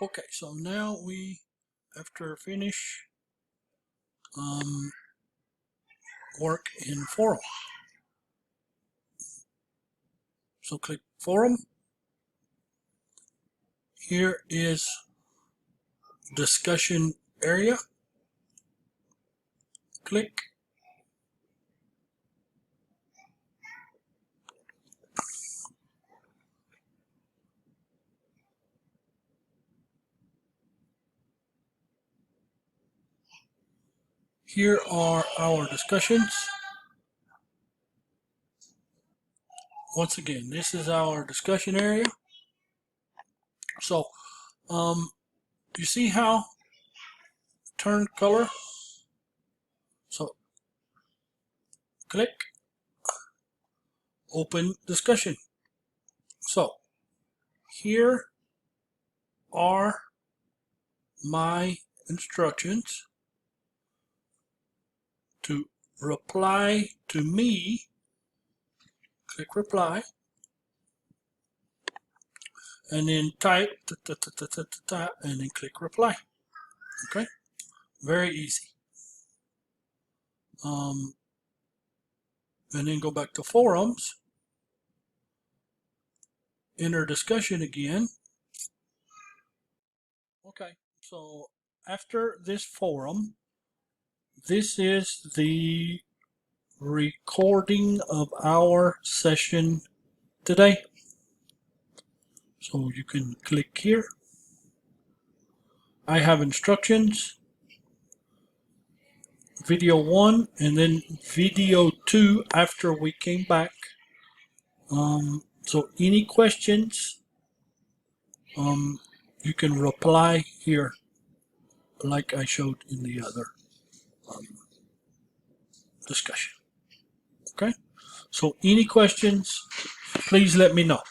Okay, so now we, after finish work in forum. So click forum. Here is discussion area. Click. Here are our discussions. Once again, this is our discussion area. So, you see how turn color? So, click, open discussion. So, here are my instructions to reply to me. Click reply. And then type, and then click reply. Okay, very easy. And then go back to forums, enter discussion again. Okay, so after this forum, this is the recording of our session today. So you can click here. I have instructions, video 1 and then video 2 after we came back. So any questions, you can reply here like I showed in the other discussion. Okay, so any questions, please let me know.